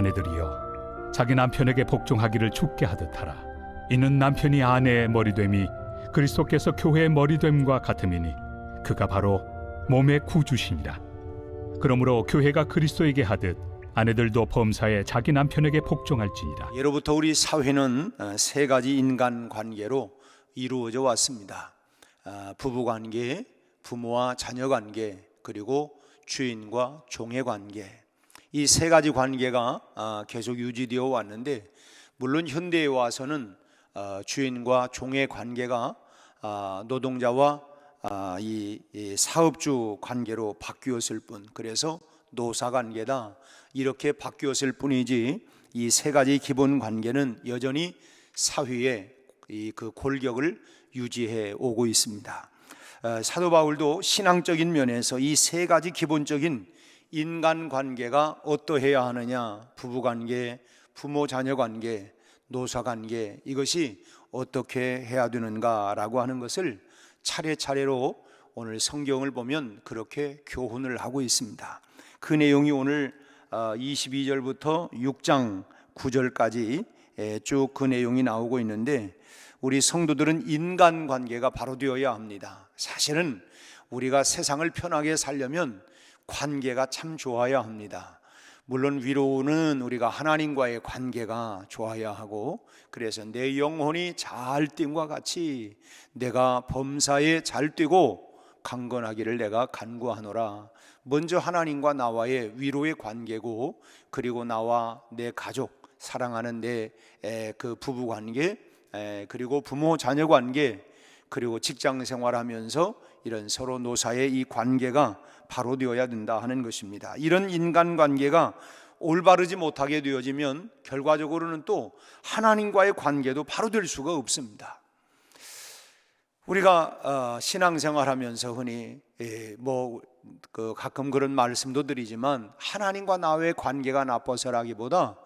아내들이여 자기 남편에게 복종하기를 주께 하듯 하라. 이는 남편이 아내의 머리됨이 그리스도께서 교회의 머리됨과 같음이니 그가 바로 몸의 구주시니라. 그러므로 교회가 그리스도에게 하듯 아내들도 범사에 자기 남편에게 복종할지니라. 예로부터 우리 사회는 세 가지 인간관계로 이루어져 왔습니다. 부부관계, 부모와 자녀관계, 그리고 주인과 종의 관계. 이 세 가지 관계가 계속 유지되어 왔는데, 물론 현대에 와서는 주인과 종의 관계가 노동자와 이 사업주 관계로 바뀌었을 뿐, 그래서 노사관계다 이렇게 바뀌었을 뿐이지, 이 세 가지 기본 관계는 여전히 사회에 그 골격을 유지해 오고 있습니다. 사도 바울도 신앙적인 면에서 이 세 가지 기본적인 인간관계가 어떠해야 하느냐, 부부관계, 부모-자녀관계, 노사관계, 이것이 어떻게 해야 되는가라고 하는 것을 차례차례로 오늘 성경을 보면 그렇게 교훈을 하고 있습니다. 그 내용이 오늘 22절부터 6장 9절까지 쭉 그 내용이 나오고 있는데, 우리 성도들은 인간관계가 바로 되어야 합니다. 사실은 우리가 세상을 편하게 살려면 관계가 참 좋아야 합니다. 물론 위로는 우리가 하나님과의 관계가 좋아야 하고, 그래서 내 영혼이 잘 뛴과 같이 내가 범사에 잘 뛰고 강건하기를 내가 간구하노라. 먼저 하나님과 나와의 위로의 관계고, 그리고 나와 내 가족, 사랑하는 내 그 부부 관계, 그리고 부모 자녀 관계, 그리고 직장 생활하면서 이런 서로 노사의 이 관계가 바로 되어야 된다 하는 것입니다. 이런 인간관계가 올바르지 못하게 되어지면 결과적으로는 또 하나님과의 관계도 바로 될 수가 없습니다. 우리가 신앙생활하면서 흔히 가끔 그런 말씀도 드리지만, 하나님과 나의 관계가 나빠서라기보다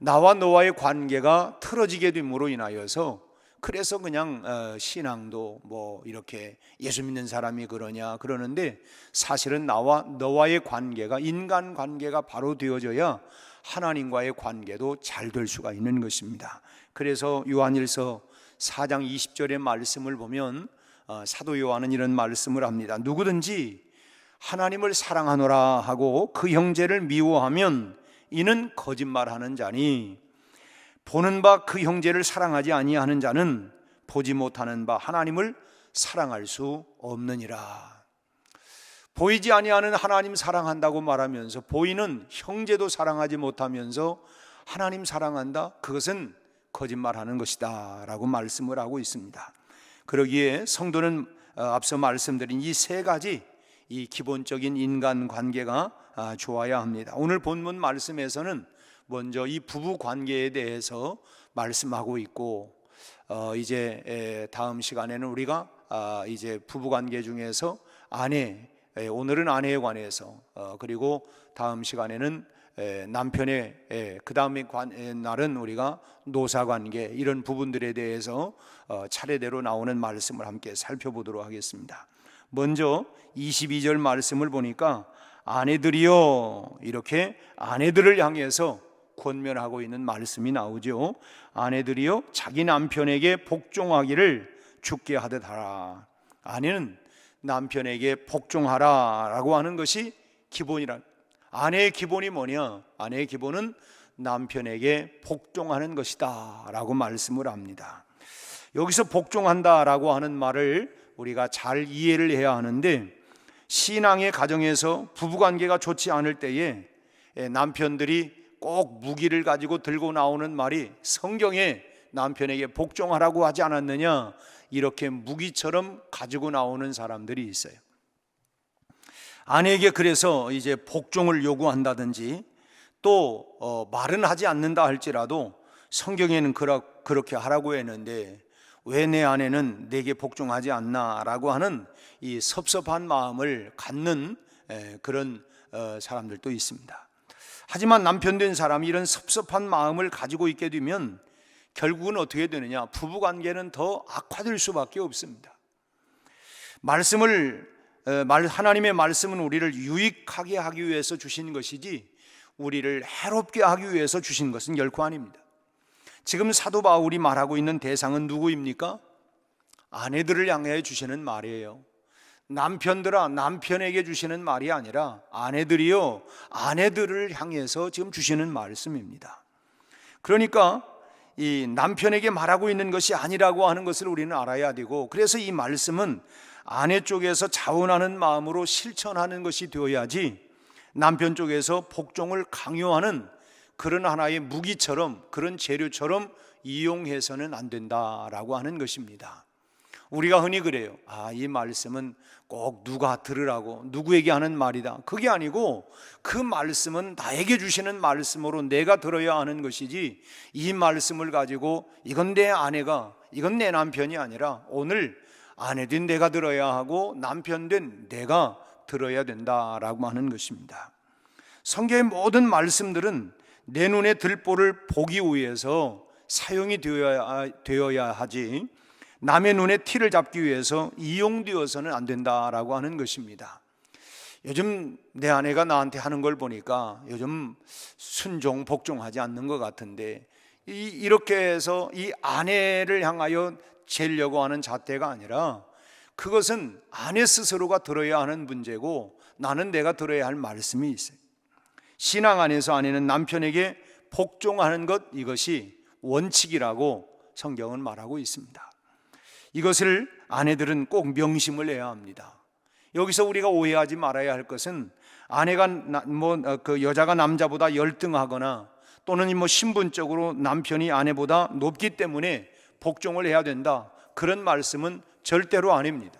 나와 너와의 관계가 틀어지게 됨으로 인하여서, 그래서 그냥 신앙도 이렇게 예수 믿는 사람이 그러는데, 사실은 나와 너와의 관계가, 인간관계가 바로 되어져야 하나님과의 관계도 잘 될 수가 있는 것입니다. 그래서 요한일서 4장 20절의 말씀을 보면 사도 요한은 이런 말씀을 합니다. 누구든지 하나님을 사랑하노라 하고 그 형제를 미워하면 이는 거짓말하는 자니, 보는 바 그 형제를 사랑하지 아니하는 자는 보지 못하는 바 하나님을 사랑할 수 없느니라. 보이지 아니하는 하나님 사랑한다고 말하면서 보이는 형제도 사랑하지 못하면서 하나님 사랑한다? 그것은 거짓말하는 것이다 라고 말씀을 하고 있습니다. 그러기에 성도는 앞서 말씀드린 이 세 가지, 이 기본적인 인간관계가 좋아야 합니다. 오늘 본문 말씀에서는 먼저 이 부부 관계에 대해서 말씀하고 있고, 이제 다음 시간에는 우리가 이제 부부 관계 중에서 오늘은 아내에 관해서, 그리고 다음 시간에는 남편의, 그 다음에 날은 우리가 노사 관계, 이런 부분들에 대해서 차례대로 나오는 말씀을 함께 살펴보도록 하겠습니다. 먼저 22절 말씀을 보니까 아내들이여, 이렇게 아내들을 향해서 권면하고 있는 말씀이 나오죠. 아내들이여 자기 남편에게 복종하기를 주께 하듯 하라. 아내는 남편에게 복종하라 라고 하는 것이 기본이라. 아내의 기본이 뭐냐? 아내의 기본은 남편에게 복종하는 것이다 라고 말씀을 합니다. 여기서 복종한다 라고 하는 말을 우리가 잘 이해를 해야 하는데, 신앙의 가정에서 부부관계가 좋지 않을 때에 남편들이 꼭 무기를 가지고 들고 나오는 말이, 성경에 남편에게 복종하라고 하지 않았느냐, 이렇게 무기처럼 가지고 나오는 사람들이 있어요. 아내에게 그래서 이제 복종을 요구한다든지, 또 말은 하지 않는다 할지라도 성경에는 그렇게 하라고 했는데 왜 내 아내는 내게 복종하지 않나 라고 하는 이 섭섭한 마음을 갖는 그런 사람들도 있습니다. 하지만 남편 된 사람이 이런 섭섭한 마음을 가지고 있게 되면 결국은 어떻게 되느냐? 부부관계는 더 악화될 수밖에 없습니다. 하나님의 말씀은 우리를 유익하게 하기 위해서 주신 것이지, 우리를 해롭게 하기 위해서 주신 것은 결코 아닙니다. 지금 사도 바울이 말하고 있는 대상은 누구입니까? 아내들을 향해 주시는 말이에요. 남편들아, 남편에게 주시는 말이 아니라 아내들이요, 아내들을 향해서 지금 주시는 말씀입니다. 그러니까 이 남편에게 말하고 있는 것이 아니라고 하는 것을 우리는 알아야 되고, 그래서 이 말씀은 아내 쪽에서 자원하는 마음으로 실천하는 것이 되어야지 남편 쪽에서 복종을 강요하는 그런 하나의 무기처럼, 그런 재료처럼 이용해서는 안 된다라고 하는 것입니다. 우리가 흔히 그래요. 이 말씀은 꼭 누가 들으라고, 누구에게 하는 말이다. 그게 아니고 그 말씀은 나에게 주시는 말씀으로 내가 들어야 하는 것이지, 이 말씀을 가지고 이건 내 아내가, 이건 내 남편이 아니라 오늘 아내 된 내가 들어야 하고 남편 된 내가 들어야 된다라고 하는 것입니다. 성경의 모든 말씀들은 내 눈에 들보를 보기 위해서 사용이 되어야 하지, 남의 눈에 티를 잡기 위해서 이용되어서는 안 된다라고 하는 것입니다. 요즘 내 아내가 나한테 하는 걸 보니까 요즘 순종, 복종하지 않는 것 같은데, 이렇게 해서 이 아내를 향하여 재려고 하는 잣대가 아니라 그것은 아내 스스로가 들어야 하는 문제고, 나는 내가 들어야 할 말씀이 있어요. 신앙 안에서 아내는 남편에게 복종하는 것, 이것이 원칙이라고 성경은 말하고 있습니다. 이것을 아내들은 꼭 명심을 해야 합니다. 여기서 우리가 오해하지 말아야 할 것은 아내가 여자가 남자보다 열등하거나 또는 신분적으로 남편이 아내보다 높기 때문에 복종을 해야 된다, 그런 말씀은 절대로 아닙니다.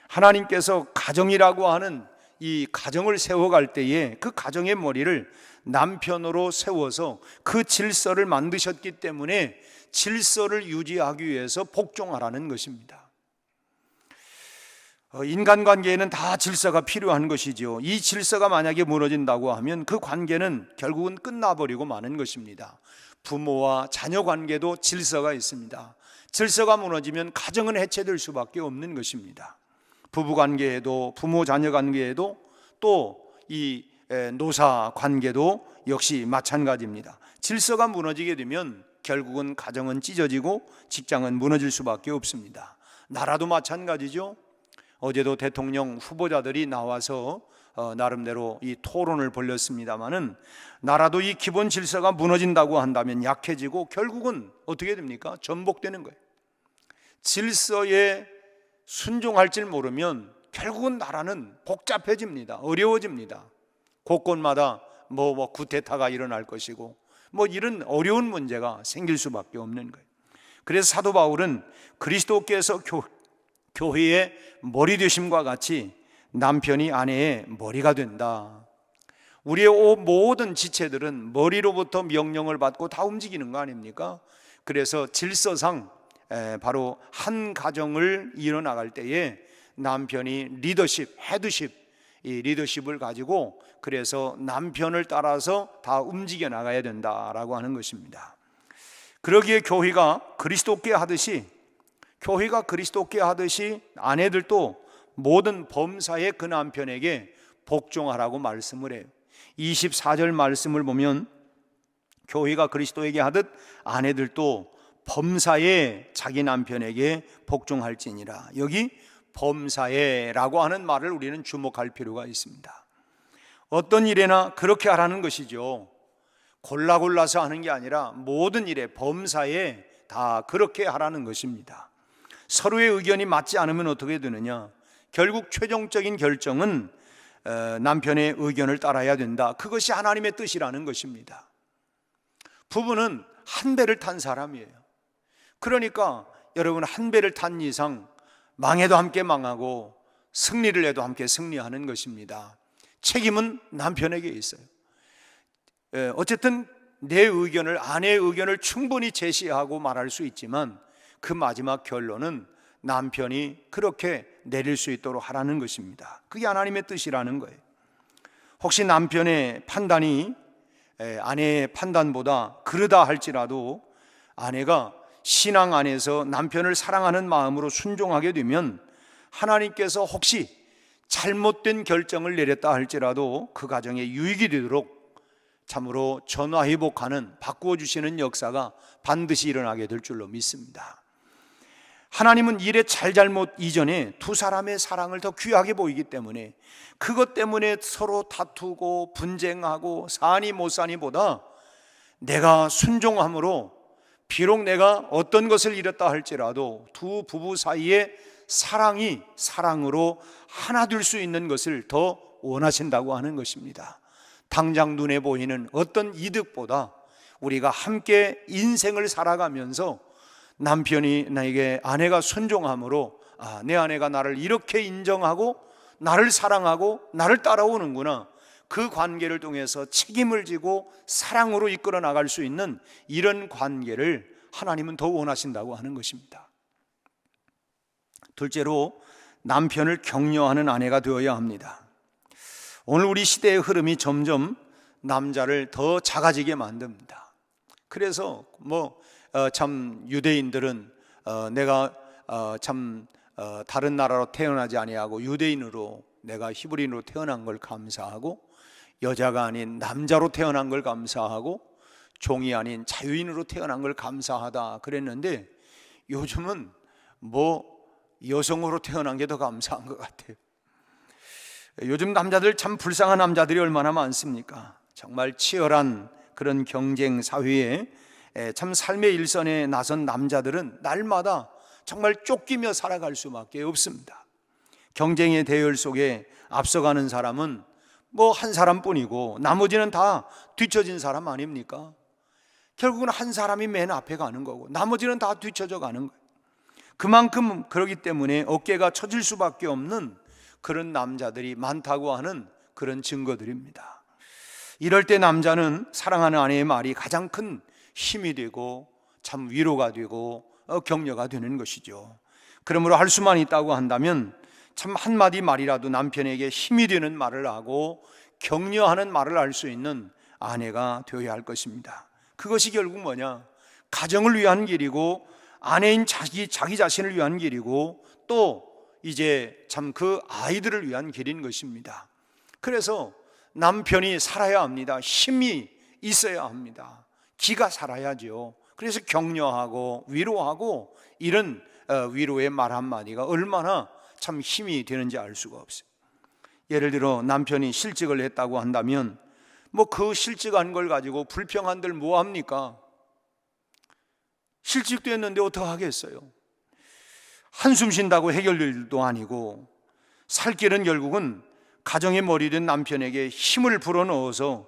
하나님께서 가정이라고 하는 이 가정을 세워갈 때에 그 가정의 머리를 남편으로 세워서 그 질서를 만드셨기 때문에 질서를 유지하기 위해서 복종하라는 것입니다. 인간관계에는 다 질서가 필요한 것이죠. 이 질서가 만약에 무너진다고 하면 그 관계는 결국은 끝나버리고 마는 것입니다. 부모와 자녀 관계도 질서가 있습니다. 질서가 무너지면 가정은 해체될 수밖에 없는 것입니다. 부부관계에도, 부모 자녀 관계에도, 또 이 노사 관계도 역시 마찬가지입니다. 질서가 무너지게 되면 결국은 가정은 찢어지고 직장은 무너질 수밖에 없습니다. 나라도 마찬가지죠. 어제도 대통령 후보자들이 나와서 나름대로 이 토론을 벌였습니다마는, 나라도 이 기본 질서가 무너진다고 한다면 약해지고 결국은 어떻게 됩니까? 전복되는 거예요. 질서에 순종할 줄 모르면 결국은 나라는 복잡해집니다. 어려워집니다. 곳곳마다 쿠데타가 일어날 것이고 이런 어려운 문제가 생길 수밖에 없는 거예요. 그래서 사도 바울은 그리스도께서 교회의 머리 되심과 같이 남편이 아내의 머리가 된다. 우리의 모든 지체들은 머리로부터 명령을 받고 다 움직이는 거 아닙니까? 그래서 질서상 바로 한 가정을 이뤄나갈 때에 남편이 리더십, 헤드십, 이 리더십을 가지고 그래서 남편을 따라서 다 움직여 나가야 된다라고 하는 것입니다. 그러기에 교회가 그리스도께 하듯이 아내들도 모든 범사의 그 남편에게 복종하라고 말씀을 해요. 24절 말씀을 보면 교회가 그리스도에게 하듯 아내들도 범사에 자기 남편에게 복종할지니라. 여기 범사에라고 하는 말을 우리는 주목할 필요가 있습니다. 어떤 일에나 그렇게 하라는 것이죠. 골라서 하는 게 아니라 모든 일에 범사에 다 그렇게 하라는 것입니다. 서로의 의견이 맞지 않으면 어떻게 되느냐? 결국 최종적인 결정은 남편의 의견을 따라야 된다. 그것이 하나님의 뜻이라는 것입니다. 부부는 한 배를 탄 사람이에요. 그러니까 여러분, 한 배를 탄 이상 망해도 함께 망하고 승리를 해도 함께 승리하는 것입니다. 책임은 남편에게 있어요. 어쨌든 내 의견을, 아내의 의견을 충분히 제시하고 말할 수 있지만 그 마지막 결론은 남편이 그렇게 내릴 수 있도록 하라는 것입니다. 그게 하나님의 뜻이라는 거예요. 혹시 남편의 판단이 아내의 판단보다 그르다 할지라도 아내가 신앙 안에서 남편을 사랑하는 마음으로 순종하게 되면 하나님께서 혹시 잘못된 결정을 내렸다 할지라도 그 가정에 유익이 되도록 참으로 전화회복하는, 바꾸어 주시는 역사가 반드시 일어나게 될 줄로 믿습니다. 하나님은 일의 잘잘못 이전에 두 사람의 사랑을 더 귀하게 보이기 때문에 그것 때문에 서로 다투고 분쟁하고 사니 못 사니보다 내가 순종함으로 비록 내가 어떤 것을 잃었다 할지라도 두 부부 사이의 사랑이 사랑으로 하나 될 수 있는 것을 더 원하신다고 하는 것입니다. 당장 눈에 보이는 어떤 이득보다 우리가 함께 인생을 살아가면서 남편이 나에게, 아내가 순종함으로 내 아내가 나를 이렇게 인정하고 나를 사랑하고 나를 따라오는구나, 그 관계를 통해서 책임을 지고 사랑으로 이끌어 나갈 수 있는 이런 관계를 하나님은 더 원하신다고 하는 것입니다. 둘째로, 남편을 격려하는 아내가 되어야 합니다. 오늘 우리 시대의 흐름이 점점 남자를 더 작아지게 만듭니다. 그래서 참 유대인들은 내가 다른 나라로 태어나지 아니하고 유대인으로, 내가 히브리인으로 태어난 걸 감사하고, 여자가 아닌 남자로 태어난 걸 감사하고, 종이 아닌 자유인으로 태어난 걸 감사하다 그랬는데, 요즘은 여성으로 태어난 게 더 감사한 것 같아요. 요즘 남자들 참 불쌍한 남자들이 얼마나 많습니까? 정말 치열한 그런 경쟁 사회에 참 삶의 일선에 나선 남자들은 날마다 정말 쫓기며 살아갈 수밖에 없습니다. 경쟁의 대열 속에 앞서가는 사람은 한 사람뿐이고 나머지는 다 뒤처진 사람 아닙니까? 결국은 한 사람이 맨 앞에 가는 거고 나머지는 다 뒤처져 가는 거예요. 그만큼 그렇기 때문에 어깨가 처질 수밖에 없는 그런 남자들이 많다고 하는 그런 증거들입니다. 이럴 때 남자는 사랑하는 아내의 말이 가장 큰 힘이 되고 참 위로가 되고 격려가 되는 것이죠. 그러므로 할 수만 있다고 한다면 참 한마디 말이라도 남편에게 힘이 되는 말을 하고 격려하는 말을 할 수 있는 아내가 되어야 할 것입니다. 그것이 결국 가정을 위한 길이고 아내인 자기 자신을 위한 길이고 또 이제 참 그 아이들을 위한 길인 것입니다. 그래서 남편이 살아야 합니다. 힘이 있어야 합니다. 기가 살아야죠. 그래서 격려하고 위로하고 이런 위로의 말 한마디가 얼마나 참 힘이 되는지 알 수가 없어요. 예를 들어 남편이 실직을 했다고 한다면 그 실직한 걸 가지고 불평한들 뭐합니까? 실직도 했는데 어떡하겠어요? 한숨 쉰다고 해결될 일도 아니고 살 길은 결국은 가정의 머리 된 남편에게 힘을 불어넣어서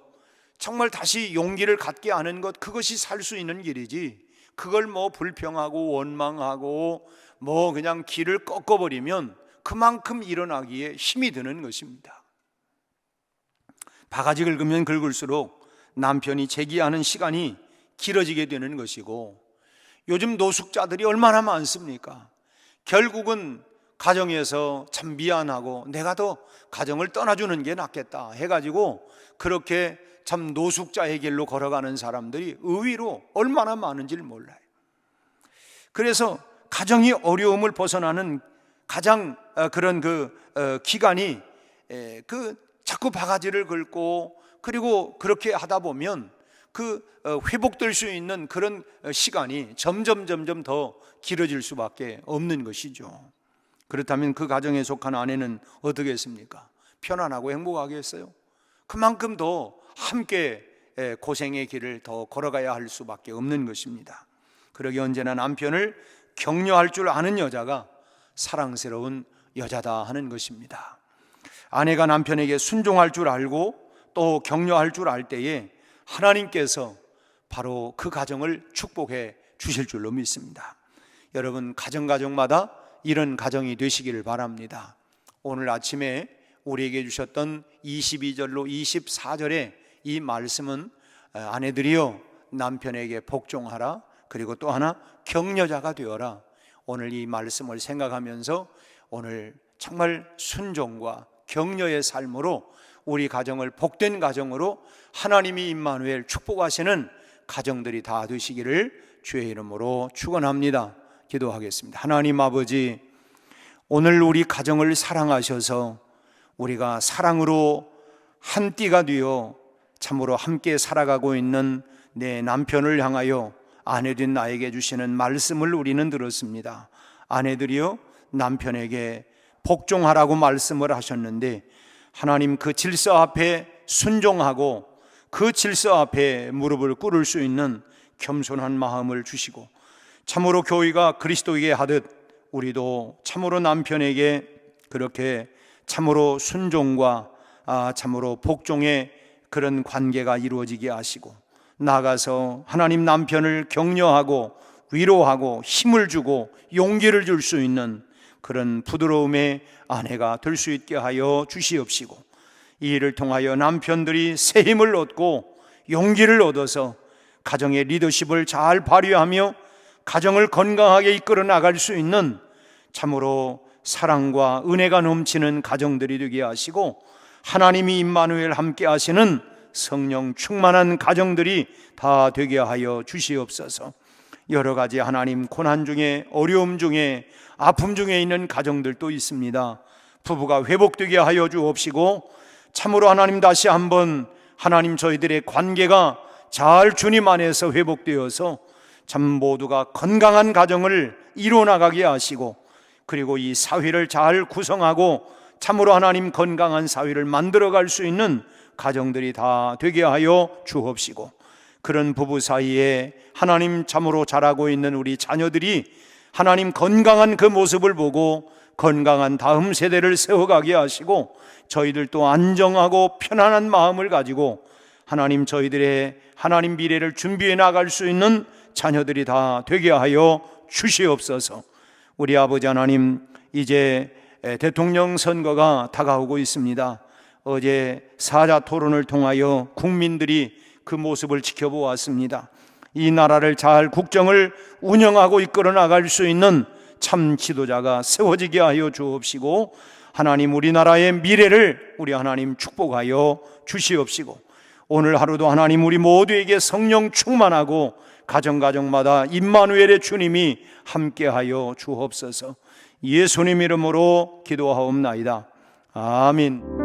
정말 다시 용기를 갖게 하는 것, 그것이 살 수 있는 길이지, 그걸 불평하고 원망하고 그냥 길을 꺾어버리면 그만큼 일어나기에 힘이 드는 것입니다. 바가지 긁으면 긁을수록 남편이 제기하는 시간이 길어지게 되는 것이고, 요즘 노숙자들이 얼마나 많습니까? 결국은 가정에서 참 미안하고 내가 더 가정을 떠나주는 게 낫겠다 해가지고 그렇게 참 노숙자의 길로 걸어가는 사람들이 의외로 얼마나 많은지를 몰라요. 그래서 가정이 어려움을 벗어나는 가장 그런 기간이 자꾸 바가지를 긁고 그리고 그렇게 하다 보면 회복될 수 있는 그런 시간이 점점 더 길어질 수밖에 없는 것이죠. 그렇다면 그 가정에 속한 아내는 어떻게 했습니까? 편안하고 행복하겠어요? 그만큼 더 함께 고생의 길을 더 걸어가야 할 수밖에 없는 것입니다. 그러기 언제나 남편을 격려할 줄 아는 여자가 사랑스러운 여자다 하는 것입니다. 아내가 남편에게 순종할 줄 알고 또 격려할 줄 알 때에 하나님께서 바로 그 가정을 축복해 주실 줄로 믿습니다. 여러분, 가정마다 이런 가정이 되시기를 바랍니다. 오늘 아침에 우리에게 주셨던 22절로 24절의 이 말씀은 아내들이여 남편에게 복종하라, 그리고 또 하나 격려자가 되어라. 오늘 이 말씀을 생각하면서 오늘 정말 순종과 격려의 삶으로 우리 가정을 복된 가정으로 하나님이 임마누엘 축복하시는 가정들이 다 되시기를 주의 이름으로 축원합니다. 기도하겠습니다. 하나님 아버지, 오늘 우리 가정을 사랑하셔서 우리가 사랑으로 한 띠가 되어 참으로 함께 살아가고 있는 내 남편을 향하여 아내된 나에게 주시는 말씀을 우리는 들었습니다. 아내들이여 남편에게 복종하라고 말씀을 하셨는데, 하나님 그 질서 앞에 순종하고 그 질서 앞에 무릎을 꿇을 수 있는 겸손한 마음을 주시고, 참으로 교회가 그리스도에게 하듯 우리도 참으로 남편에게 그렇게 참으로 순종과 참으로 복종의 그런 관계가 이루어지게 하시고, 나아가서 하나님 남편을 격려하고 위로하고 힘을 주고 용기를 줄 수 있는 그런 부드러움의 아내가 될 수 있게 하여 주시옵시고, 이 일을 통하여 남편들이 새 힘을 얻고 용기를 얻어서 가정의 리더십을 잘 발휘하며 가정을 건강하게 이끌어 나갈 수 있는 참으로 사랑과 은혜가 넘치는 가정들이 되게 하시고, 하나님이 임마누엘 함께 하시는 성령 충만한 가정들이 다 되게 하여 주시옵소서. 여러 가지 하나님 고난 중에, 어려움 중에, 아픔 중에 있는 가정들도 있습니다. 부부가 회복되게 하여 주옵시고, 참으로 하나님 다시 한번 하나님 저희들의 관계가 잘 주님 안에서 회복되어서 참 모두가 건강한 가정을 이루어나가게 하시고, 그리고 이 사회를 잘 구성하고 참으로 하나님 건강한 사회를 만들어갈 수 있는 가정들이 다 되게 하여 주옵시고, 그런 부부 사이에 하나님 참으로 자라고 있는 우리 자녀들이 하나님 건강한 그 모습을 보고 건강한 다음 세대를 세워가게 하시고, 저희들도 안정하고 편안한 마음을 가지고 하나님 저희들의 하나님 미래를 준비해 나갈 수 있는 자녀들이 다 되게 하여 주시옵소서. 우리 아버지 하나님, 이제 대통령 선거가 다가오고 있습니다. 어제 사자 토론을 통하여 국민들이 그 모습을 지켜보았습니다. 이 나라를 잘 국정을 운영하고 이끌어 나갈 수 있는 참 지도자가 세워지게 하여 주옵시고, 하나님 우리나라의 미래를 우리 하나님 축복하여 주시옵시고, 오늘 하루도 하나님 우리 모두에게 성령 충만하고 가정가정마다 임마누엘의 주님이 함께하여 주옵소서. 예수님 이름으로 기도하옵나이다. 아멘.